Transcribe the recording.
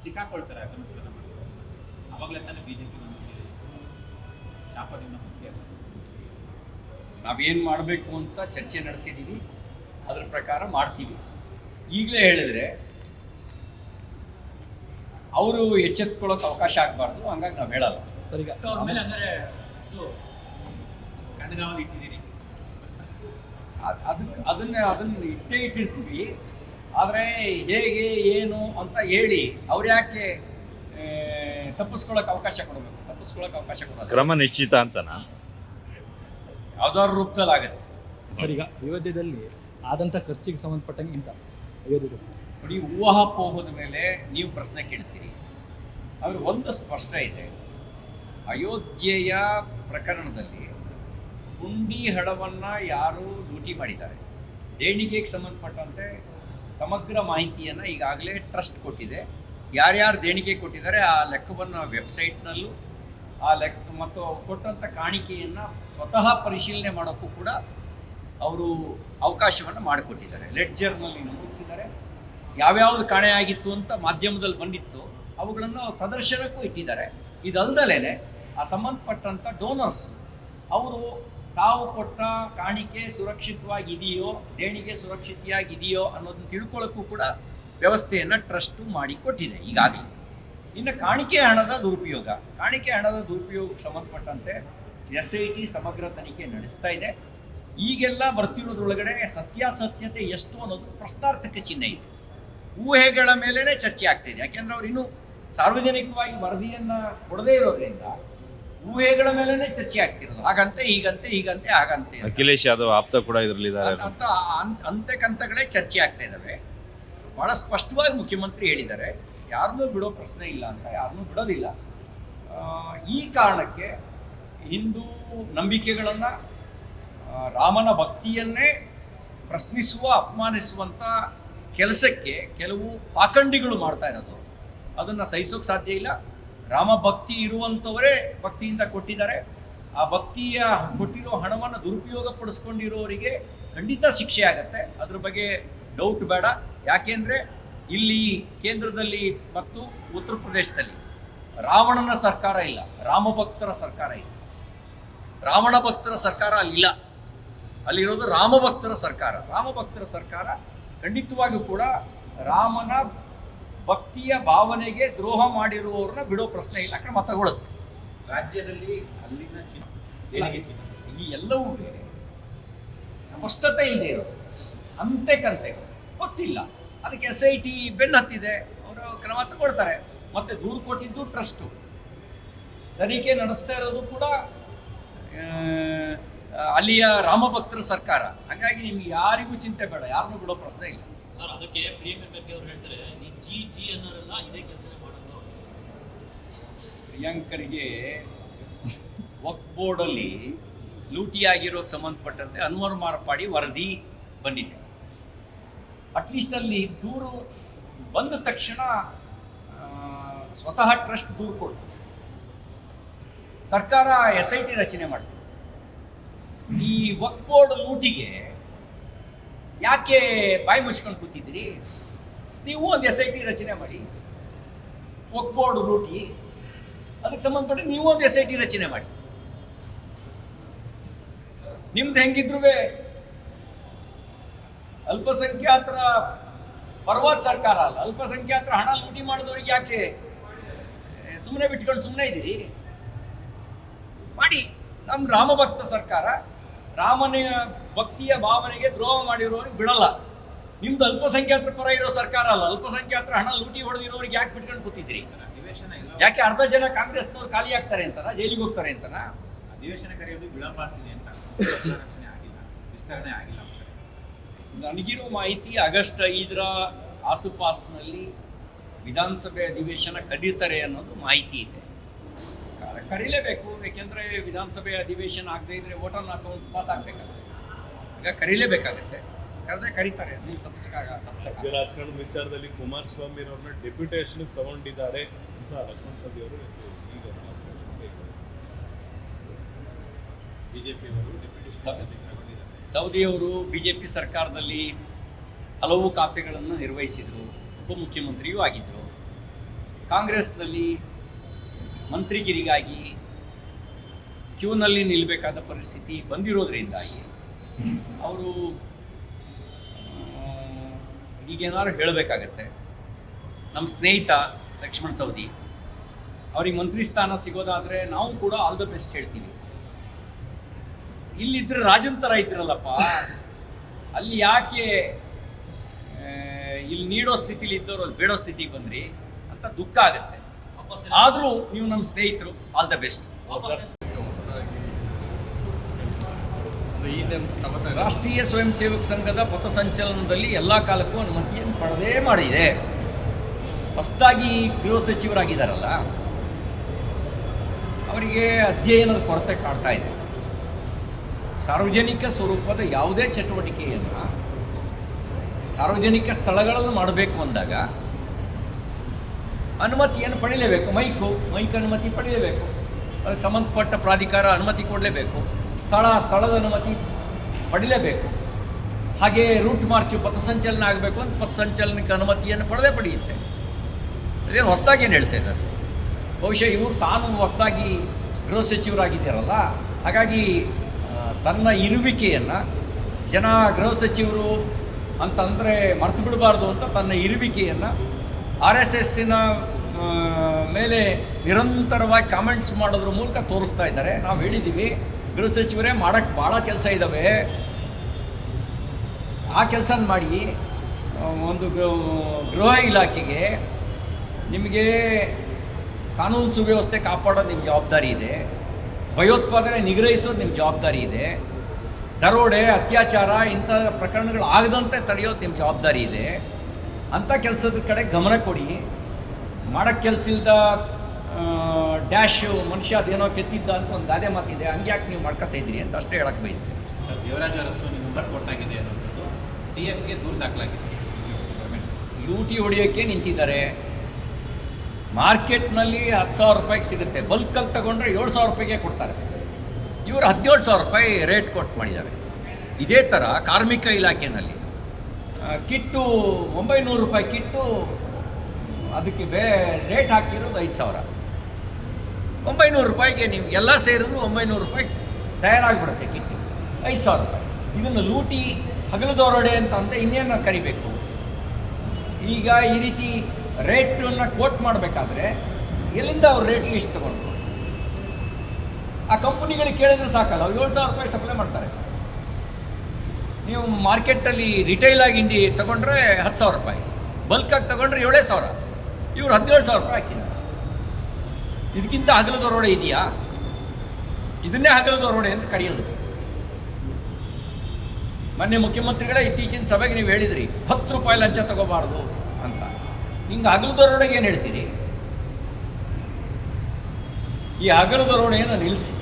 ಸಿಕ್ಕಾಕೊಳ್ತಾರೆ ಅಭಿವೃದ್ಧಿಗಳನ್ನು ಮಾಡಿದ್ದಾರೆ. ಅವಾಗಲೇ ತಾನೇ ಬಿಜೆಪಿ ಶಾಪದಿಂದ ಮುಕ್ತಿ ಆಗುತ್ತೆ. ನಾವೇನು ಮಾಡಬೇಕು ಅಂತ ಚರ್ಚೆ ನಡೆಸಿದ್ದೀವಿ, ಅದರ ಪ್ರಕಾರ ಮಾಡ್ತೀವಿ. ಈಗಲೇ ಹೇಳಿದ್ರೆ ಅವರು ಎಚ್ಚೆತ್ಕೊಳ್ಳೋಕೆ ಅವಕಾಶ ಆಗಬಾರ್ದು, ಹಂಗಾಗಿ ನಾವು ಹೇಳಲ್ಲ. ಸರ್, ಈಗ ಅವ್ರ ಮೇಲೆ ಹಂಗಾರೆ ಕಣ್ಗಾವಲು ಇಟ್ಟಿದ್ದೀರಿ. ಅದನ್ನು ಇಟ್ಟಿರ್ತೀವಿ. ಆದರೆ ಹೇಗೆ ಏನು ಅಂತ ಹೇಳಿ ಅವ್ರು ಯಾಕೆ ತಪ್ಪಿಸ್ಕೊಳ್ಳೋಕೆ ಅವಕಾಶ ಕೊಡೋದು? ಕ್ರಮ ನಿಶ್ಚಿತ ಅಂತನಾ? ಯಾವ್ದಾದ್ರು ರೂಪದಲ್ಲಿ ಆಗುತ್ತೆ. ಸರ್, ಈಗ ಅಯೋಧ್ಯೆಯಲ್ಲಿ ಆದಂಥ ಖರ್ಚಿಗೆ ಸಂಬಂಧಪಟ್ಟಂಗೆ ಇಂಥ ಅಯೋಧ್ಯೆ ನೋಡಿ, ಊಹಾಪೋಹದ ಮೇಲೆ ನೀವು ಪ್ರಶ್ನೆ ಕೇಳ್ತೀರಿ. ಆದರೆ ಒಂದು ಸ್ಪಷ್ಟ ಇದೆ, ಅಯೋಧ್ಯೆಯ ಪ್ರಕರಣದಲ್ಲಿ ಹುಂಡಿ ಹಣವನ್ನು ಯಾರು ಲೂಟಿ ಮಾಡಿದ್ದಾರೆ, ದೇಣಿಗೆಗೆ ಸಂಬಂಧಪಟ್ಟಂತೆ ಸಮಗ್ರ ಮಾಹಿತಿಯನ್ನು ಈಗಾಗಲೇ ಟ್ರಸ್ಟ್ ಕೊಟ್ಟಿದೆ. ಯಾರ್ಯಾರು ದೇಣಿಗೆ ಕೊಟ್ಟಿದ್ದಾರೆ ಆ ಲೆಕ್ಕವನ್ನು ವೆಬ್ಸೈಟ್ನಲ್ಲೂ ಆ ಲೆಕ್ಕ ಮತ್ತು ಕೊಟ್ಟಂಥ ಕಾಣಿಕೆಯನ್ನು ಸ್ವತಃ ಪರಿಶೀಲನೆ ಮಾಡೋಕ್ಕೂ ಕೂಡ ಅವರು ಅವಕಾಶವನ್ನು ಮಾಡಿಕೊಟ್ಟಿದ್ದಾರೆ. ಲೆಡ್ಜರ್ನಲ್ಲಿ ನಮೂದಿಸಿದ್ದಾರೆ. ಯಾವ್ಯಾವುದು ಕಾಣೆಯಾಗಿತ್ತು ಅಂತ ಮಾಧ್ಯಮದಲ್ಲಿ ಬಂದಿತ್ತು ಅವುಗಳನ್ನು ಪ್ರದರ್ಶನಕ್ಕೂ ಇಟ್ಟಿದ್ದಾರೆ. ಇದಲ್ದಲೇ ಆ ಸಂಬಂಧಪಟ್ಟಂಥ ಡೋನರ್ಸ್ ಅವರು ತಾವು ಕೊಟ್ಟ ಕಾಣಿಕೆ ಸುರಕ್ಷಿತವಾಗಿದೆಯೋ, ದೇಣಿಗೆ ಸುರಕ್ಷಿತೆಯಾಗಿದೆಯೋ ಅನ್ನೋದನ್ನು ತಿಳ್ಕೊಳ್ಳೋಕ್ಕೂ ಕೂಡ ವ್ಯವಸ್ಥೆಯನ್ನು ಟ್ರಸ್ಟು ಮಾಡಿಕೊಟ್ಟಿದೆ ಈಗಾಗಲೇ. ಇನ್ನು ಕಾಣಿಕೆ ಹಣದ ದುರುಪಯೋಗಕ್ಕೆ ಸಂಬಂಧಪಟ್ಟಂತೆ SIT ಸಮಗ್ರ ತನಿಖೆ ನಡೆಸ್ತಾ ಇದೆ. ಈಗೆಲ್ಲ ಬರ್ತಿರೋದ್ರೊಳಗಡೆ ಸತ್ಯಾಸತ್ಯತೆ ಎಷ್ಟು ಅನ್ನೋದು ಪ್ರಶ್ನಾರ್ಥಕ ಚಿಹ್ನೆ ಇದೆ. ಊಹೆಗಳ ಮೇಲೇ ಚರ್ಚೆ ಆಗ್ತಾ ಇದೆ. ಯಾಕೆಂದ್ರೆ ಅವ್ರು ಇನ್ನೂ ಸಾರ್ವಜನಿಕವಾಗಿ ವರದಿಯನ್ನು ಕೊಡದೇ ಇರೋದ್ರಿಂದ ಊಹೆಗಳ ಮೇಲೇ ಚರ್ಚೆ ಆಗ್ತಿರೋದು. ಹೀಗಂತೆ ಹಾಗಂತೆ ಅಖಿಲೇಶ್ ಯಾದವ್ ಆಪ್ತ ಕೂಡ ಇದರಲ್ಲಿದ್ದಾರೆ ಅಂತ ಅಂತೆಕಂತಗಳೇ ಚರ್ಚೆ ಆಗ್ತಾ ಇದ್ದಾವೆ. ಭಾಳ ಸ್ಪಷ್ಟವಾಗಿ ಮುಖ್ಯಮಂತ್ರಿ ಹೇಳಿದ್ದಾರೆ, ಯಾರನ್ನೂ ಬಿಡೋ ಪ್ರಶ್ನೆ ಇಲ್ಲ ಅಂತ, ಯಾರನ್ನೂ ಬಿಡೋದಿಲ್ಲ. ಈ ಕಾರಣಕ್ಕೆ ಹಿಂದೂ ನಂಬಿಕೆಗಳನ್ನು, ರಾಮನ ಭಕ್ತಿಯನ್ನೇ ಪ್ರಶ್ನಿಸುವ, ಅಪಮಾನಿಸುವಂಥ ಕೆಲಸಕ್ಕೆ ಕೆಲವು ಪಾಖಂಡಿಗಳು ಮಾಡ್ತಾ ಇರೋದು, ಅದನ್ನು ಸಹಿಸೋಕೆ ಸಾಧ್ಯ ಇಲ್ಲ. ರಾಮ ಭಕ್ತಿ ಇರುವಂಥವರೇ ಭಕ್ತಿಯಿಂದ ಕೊಟ್ಟಿದ್ದಾರೆ. ಆ ಭಕ್ತಿಯ ಕೊಟ್ಟಿರೋ ಹಣವನ್ನು ದುರುಪಯೋಗ ಪಡಿಸ್ಕೊಂಡಿರೋರಿಗೆ ಖಂಡಿತ ಶಿಕ್ಷೆ ಆಗುತ್ತೆ, ಅದ್ರ ಬಗ್ಗೆ ಡೌಟ್ ಬೇಡ. ಯಾಕೆಂದರೆ ಇಲ್ಲಿ ಕೇಂದ್ರದಲ್ಲಿ ಮತ್ತು ಉತ್ತರ ಪ್ರದೇಶದಲ್ಲಿ ರಾವಣನ ಸರ್ಕಾರ ಇಲ್ಲ, ರಾಮಭಕ್ತರ ಸರ್ಕಾರ ಇದೆ. ರಾವಣ ಭಕ್ತರ ಸರ್ಕಾರ ಅಲ್ಲಿಲ್ಲ, ಅಲ್ಲಿರೋದು ರಾಮಭಕ್ತರ ಸರ್ಕಾರ. ಖಂಡಿತವಾಗಿಯೂ ಕೂಡ ರಾಮನ ಭಕ್ತಿಯ ಭಾವನೆಗೆ ದ್ರೋಹ ಮಾಡಿರುವವ್ರನ್ನ ಬಿಡೋ ಪ್ರಶ್ನೆ ಇಲ್ಲ, ಕ್ರಮ ತಗೊಳುತ್ತೆ. ರಾಜ್ಯದಲ್ಲಿ ಅಲ್ಲಿನ ದೇಣಿಗೆ ಈ ಎಲ್ಲವೂ ಸ್ಪಷ್ಟತೆ ಇಲ್ಲದೆ ಇರೋದು, ಅಂತೆಕಂತೆಗಳು ಗೊತ್ತಿಲ್ಲ. ಅದಕ್ಕೆ SIT ಬೆನ್ನು ಹತ್ತಿದೆ, ಅವರು ಕ್ರಮ ತಗೊಳ್ತಾರೆ. ಮತ್ತೆ ದೂರು ಕೊಟ್ಟಿದ್ದು ಟ್ರಸ್ಟು, ತನಿಖೆ ನಡೆಸ್ತಾ ಇರೋದು ಕೂಡ ಅಲ್ಲಿಯ ರಾಮಭಕ್ತರ ಸರ್ಕಾರ. ಹಾಗಾಗಿ ನಿಮ್ಗೆ ಯಾರಿಗೂ ಚಿಂತೆ ಬೇಡ, ಯಾರನ್ನೂ ಬಿಡೋ ಪ್ರಶ್ನೆ ಇಲ್ಲ. ಸರ್, ಅದಕ್ಕೆ ಪ್ರಿಯಾಂಕಾ ಖರ್ಗೆ ಅವರು ಹೇಳ್ತಾರೆ, ಈ ಜಿ ಅನ್ನೋರೆಲ್ಲ ಇದೇ ಕೆಲಸ ಮಾಡೋದು. ಪ್ರಿಯಾಂಕರಿಗೆ ವಕ್ಫ್ ಬೋರ್ಡಲ್ಲಿ ಲೂಟಿಯಾಗಿರೋಕ್ಕೆ ಸಂಬಂಧಪಟ್ಟಂತೆ ಅನ್ವರ್ ಮಾರ್ಪಾಡಿ ವರದಿ ಬಂದಿದೆ. ಅಟ್ಲೀಸ್ಟ್ ಅಲ್ಲಿ ದೂರು ಬಂದ ತಕ್ಷಣ ಸ್ವತಃ ಟ್ರಸ್ಟ್ ದೂರು ಕೊಡ್ತು, ಸರ್ಕಾರ SIT ರಚನೆ ಮಾಡ್ತದೆ. ಈ ವಕ್ಫ್ ಬೋರ್ಡ್ ಲೂಟಿಗೆ ಯಾಕೆ ಬಾಯಿ ಮುಚ್ಕೊಂಡು ಕೂತಿದ್ದೀರಿ? ನೀವು ಒಂದು SIT ರಚನೆ ಮಾಡಿ. ವಕ್ಫ್ ಬೋರ್ಡ್ ಲೂಟಿ, ಅದಕ್ಕೆ ಸಂಬಂಧಪಟ್ಟ ನೀವು ಒಂದು SIT ರಚನೆ ಮಾಡಿ. ನಿಮ್ದು ಹೆಂಗಿದ್ರು ಅಲ್ಪಸಂಖ್ಯಾತರ ಪರವಾದ ಸರ್ಕಾರ ಅಲ್ಲ, ಅಲ್ಪಸಂಖ್ಯಾತರ ಹಣ ಲೂಟಿ ಮಾಡಿದವ್ರಿಗೆ ಯಾಕೆ ಸುಮ್ಮನೆ ಬಿಟ್ಕೊಂಡು ಸುಮ್ಮನೆ ಇದ್ದೀರಿ? ಮಾಡಿ. ನಮ್ಮ ರಾಮಭಕ್ತ ಸರ್ಕಾರ, ರಾಮನ ಭಕ್ತಿಯ ಭಾವನೆಗೆ ದ್ರೋಹ ಮಾಡಿರೋರಿಗೆ ಬಿಡಲ್ಲ. ನಿಮ್ದು ಅಲ್ಪಸಂಖ್ಯಾತರ ಪರ ಇರೋ ಸರ್ಕಾರ ಅಲ್ಲ, ಅಲ್ಪಸಂಖ್ಯಾತರ ಹಣ ಲೂಟಿ ಹೊಡೆದಿರೋರಿಗೆ ಯಾಕೆ ಬಿಟ್ಕೊಂಡು ಕೂತಿದ್ರಿ? ಅಧಿವೇಶನ ಇಲ್ಲ, ಯಾಕೆ ಅರ್ಧ ಜನ ಕಾಂಗ್ರೆಸ್ನವ್ರು ಖಾಲಿ ಆಗ್ತಾರೆ ಅಂತನಾ, ಜೈಲಿಗೆ ಹೋಗ್ತಾರೆ ಅಂತನಾ? ಅಧಿವೇಶನ ಕರೆಯೋದು ವಿಳಂಬ ಆಗ್ತಿದೆ ಅಂತ, ರಕ್ಷಣೆ ಆಗಿಲ್ಲ, ವಿಸ್ತರಣೆ ಆಗಿಲ್ಲ. ನನಗಿರೋ ಮಾಹಿತಿ ಆಗಸ್ಟ್ 5ರ ಆಸುಪಾಸಿನಲ್ಲಿ ವಿಧಾನಸಭೆ ಅಧಿವೇಶನ ಕರೀತಾರೆ ಅನ್ನೋದು ಮಾಹಿತಿ ಇದೆ. ಕರೀಲೇಬೇಕು, ಏಕೆಂದರೆ ವಿಧಾನಸಭೆ ಅಧಿವೇಶನ ಆಗದೇ ಇದ್ರೆ ವೋಟರ್ ಅಕೌಂಟ್ ಪಾಸ್ ಆಗಬೇಕಾಗುತ್ತೆ. ಈಗ ಕರೀಲೇಬೇಕಾಗುತ್ತೆ, ಕರೆದ್ರೆ ಕರೀತಾರೆ. ನೀವು ತಪ್ಪಿಸಕ್ಕೆ ರಾಜಕಾರಣದ ವಿಚಾರದಲ್ಲಿ ಕುಮಾರಸ್ವಾಮಿ ಅವ್ರನ್ನ ಡೆಪ್ಯುಟೇಷನ್ ತಗೊಂಡಿದ್ದಾರೆ ಅಂತ ಲಕ್ಷ್ಮಣ್ ಸವದಿ ಅವರು ಈಗ ಬಿಜೆಪಿಯವರು ಸೌದಿಯವರು BJP ಸರ್ಕಾರದಲ್ಲಿ ಹಲವು ಖಾತೆಗಳನ್ನು ನಿರ್ವಹಿಸಿದರು, ಉಪಮುಖ್ಯಮಂತ್ರಿಯೂ ಆಗಿದ್ದರು. ಕಾಂಗ್ರೆಸ್ನಲ್ಲಿ ಮಂತ್ರಿಗಿರಿಗಾಗಿ ಕ್ಯೂನಲ್ಲಿ ನಿಲ್ಲಬೇಕಾದ ಪರಿಸ್ಥಿತಿ ಬಂದಿರೋದ್ರಿಂದಾಗಿ ಅವರು ಈಗೇನಾದ್ರು ಹೇಳಬೇಕಾಗತ್ತೆ. ನಮ್ಮ ಸ್ನೇಹಿತ ಲಕ್ಷ್ಮಣ್ ಸವದಿ ಅವ್ರಿಗೆ ಮಂತ್ರಿ ಸ್ಥಾನ ಸಿಗೋದಾದರೆ ನಾವು ಕೂಡ ಆಲ್ ದ ಬೆಸ್ಟ್ ಹೇಳ್ತೀವಿ. ಇಲ್ಲಿದ್ದರೆ ರಾಜನ್ ಥರ ಇದ್ರಲ್ಲಪ್ಪ, ಅಲ್ಲಿ ಯಾಕೆ ಇಲ್ಲಿ ನೀಡೋ ಸ್ಥಿತಿಲಿ ಇದ್ದವರು ಅಲ್ಲಿ ಬೇಡೋ ಸ್ಥಿತಿಗೆ ಬಂದ್ರಿ ಅಂತ ದುಃಖ ಆಗುತ್ತೆ. ಆದರೂ ನೀವು ನಮ್ಮ ಸ್ನೇಹಿತರು, ಆಲ್ ದ ಬೆಸ್ಟ್. ರಾಷ್ಟ್ರೀಯ ಸ್ವಯಂ ಸೇವಕ ಸಂಘದ ಪಥಸಂಚಲನದಲ್ಲಿ ಎಲ್ಲ ಕಾಲಕ್ಕೂ ಅನುಮತಿಯನ್ನು ಪಡೆದೇ ಮಾಡಿದೆ. ಹೊಸದಾಗಿ ಗೃಹ ಸಚಿವರಾಗಿದ್ದಾರಲ್ಲ, ಅವರಿಗೆ ಅಧ್ಯಯನದ ಕೊರತೆ ಕಾಡ್ತಾ ಇದೆ. ಸಾರ್ವಜನಿಕ ಸ್ವರೂಪದ ಯಾವುದೇ ಚಟುವಟಿಕೆಯನ್ನು ಸಾರ್ವಜನಿಕ ಸ್ಥಳಗಳಲ್ಲಿ ಮಾಡಬೇಕು ಅಂದಾಗ ಅನುಮತಿಯನ್ನು ಪಡೀಲೇಬೇಕು. ಮೈಕ್ ಅನುಮತಿ ಪಡೀಲೇಬೇಕು. ಅದಕ್ಕೆ ಸಂಬಂಧಪಟ್ಟ ಪ್ರಾಧಿಕಾರ ಅನುಮತಿ ಕೊಡಲೇಬೇಕು. ಸ್ಥಳದ ಅನುಮತಿ ಪಡೀಲೇಬೇಕು. ಹಾಗೆ ರೂಟ್ ಮಾರ್ಚು ಪಥಸಂಚಲನ ಆಗಬೇಕು ಅಂತ ಪಥಸಂಚಲನಕ್ಕೆ ಅನುಮತಿಯನ್ನು ಪಡೆಯುತ್ತೆ. ಅದೇನು ಹೊಸದಾಗಿ ಏನು ಹೇಳ್ತಾ ಇದ್ದಾರೆ? ಬಹುಶಃ ಇವರು ತಾನು ಹೊಸದಾಗಿ ಗೃಹ ಸಚಿವರಾಗಿದ್ದಾರಲ್ಲ, ಹಾಗಾಗಿ ತನ್ನ ಇರುವಿಕೆಯನ್ನು ಜನ ಗೃಹ ಸಚಿವರು ಅಂತಂದರೆ ಮರ್ತು ಬಿಡಬಾರ್ದು ಅಂತ ತನ್ನ ಇರುವಿಕೆಯನ್ನು RSSನ ಮೇಲೆ ನಿರಂತರವಾಗಿ ಕಾಮೆಂಟ್ಸ್ ಮಾಡೋದ್ರ ಮೂಲಕ ತೋರಿಸ್ತಾ ಇದ್ದಾರೆ. ನಾವು ಹೇಳಿದ್ದೀವಿ, ಗೃಹ ಸಚಿವರೇ ಮಾಡೋಕ್ಕೆ ಭಾಳ ಕೆಲಸ ಇದ್ದಾವೆ, ಆ ಕೆಲಸ ಮಾಡಿ. ಒಂದು ಗೃಹ ಇಲಾಖೆಗೆ ನಿಮಗೆ ಕಾನೂನು ಸುವ್ಯವಸ್ಥೆ ಕಾಪಾಡೋದು ನಿಮ್ಮ ಜವಾಬ್ದಾರಿ ಇದೆ, ಭಯೋತ್ಪಾದನೆ ನಿಗ್ರಹಿಸೋದು ನಿಮ್ಮ ಜವಾಬ್ದಾರಿ ಇದೆ, ದರೋಡೆ ಅತ್ಯಾಚಾರ ಇಂಥ ಪ್ರಕರಣಗಳು ಆಗದಂತೆ ತಡೆಯೋದು ನಿಮ್ಮ ಜವಾಬ್ದಾರಿ ಇದೆ. ಅಂಥ ಕೆಲಸದ ಕಡೆ ಗಮನ ಕೊಡಿ. ಮಾಡೋಕ್ಕೆ ಕೆಲಸ ಇಲ್ಲದ ಡ್ಯಾಶು ಮನುಷ್ಯ ಅದೇನೋ ಕೆತ್ತಿದ್ದ ಅಂತ ಒಂದು ಗಾದೆ ಮಾತಿದೆ, ಹಂಗೆ ಯಾಕೆ ನೀವು ಮಾಡ್ಕೊತಾ ಇದ್ದೀರಿ ಅಂತ ಅಷ್ಟೇ ಹೇಳಕ್ಕೆ ಬಯಸ್ತೀನಿ. ಸರ್, ದೇವರಾಜ ಅರಸು ನಂಬರ್ ಕೊಟ್ಟಾಗಿದೆ ಅನ್ನೋದು CS ಗೆ ದೂರು ದಾಖಲಾಗಿದೆ. ಲೂಟಿ ಹೊಡೆಯೋಕ್ಕೆ ನಿಂತಿದ್ದಾರೆ. ಮಾರ್ಕೆಟ್ನಲ್ಲಿ 10,000 ರೂಪಾಯಿಗೆ ಸಿಗುತ್ತೆ, ಬಲ್ಕಲ್ಲಿ ತಗೊಂಡ್ರೆ 7,000 ರೂಪಾಯಿಗೆ ಕೊಡ್ತಾರೆ. ಇವರು 17,000 ರೂಪಾಯಿ ರೇಟ್ ಕೊಟ್ಟು ಮಾಡಿದ್ದಾರೆ. ಇದೇ ಥರ ಕಾರ್ಮಿಕ ಇಲಾಖೆಯಲ್ಲಿ ಕಿಟ್ಟು 900 ರೂಪಾಯಿ ಕಿಟ್ಟು, ಅದಕ್ಕೆ ರೇಟ್ ಹಾಕಿರೋದು 5,000. 900 ರೂಪಾಯಿಗೆ ನೀವು ಎಲ್ಲ ಸೇರಿದ್ರು 900 ರೂಪಾಯಿ ತಯಾರಾಗಿಬಿಡುತ್ತೆ ಕಿಟ್ಟು. 5,000 ರೂಪಾಯಿ. ಇದನ್ನು ಲೂಟಿ ಹಗಲು ದರೋಡೆ ಅಂತ ಅಂದರೆ ಇನ್ನೇನು ಕರಿಬೇಕು? ಈಗ ಈ ರೀತಿ ರೇಟನ್ನು ಕೋಟ್ ಮಾಡಬೇಕಾದ್ರೆ ಎಲ್ಲಿಂದ ಅವ್ರು ರೇಟ್ ಲಿಸ್ಟ್ ತೊಗೊಂಡು ಆ ಕಂಪ್ನಿಗಳಿಗೆ ಕೇಳಿದ್ರೆ ಸಾಕಲ್ಲ, ಅವ್ರು 7,000 ರೂಪಾಯಿ ಸಪ್ಲೈ ಮಾಡ್ತಾರೆ. ನೀವು ಮಾರ್ಕೆಟಲ್ಲಿ ರಿಟೈಲ್ ಆಗಿ ತೊಗೊಂಡ್ರೆ 10,000 ರೂಪಾಯಿ, ಬಲ್ಕಾಗಿ ತೊಗೊಂಡ್ರೆ 7,000. ಇವರು 17,000 ರೂಪಾಯಿ ಹಾಕಿದ್ದಾರೆ. ಇದಕ್ಕಿಂತ ಹಗಲು ದರೋಡೆ ಇದೆಯಾ? ಇದನ್ನೇ ಹಗಲು ದರೋಡೆ ಅಂತ ಕರೆಯೋದು. ಮೊನ್ನೆ ಮುಖ್ಯಮಂತ್ರಿಗಳೇ ಇತ್ತೀಚಿನ ಸಭೆಗೆ ನೀವು ಹೇಳಿದ್ರಿ 10 ರೂಪಾಯಿ ಲಂಚ ತಗೋಬಾರ್ದು ಅಂತ. ಹಿಂಗೆ ಹಗಲು ದರೋಡೆಗೆ ಏನು ಹೇಳ್ತೀರಿ? ಈ ಹಗಲು ದರೋಡೆಯನ್ನು ನಿಲ್ಲಿಸಿ.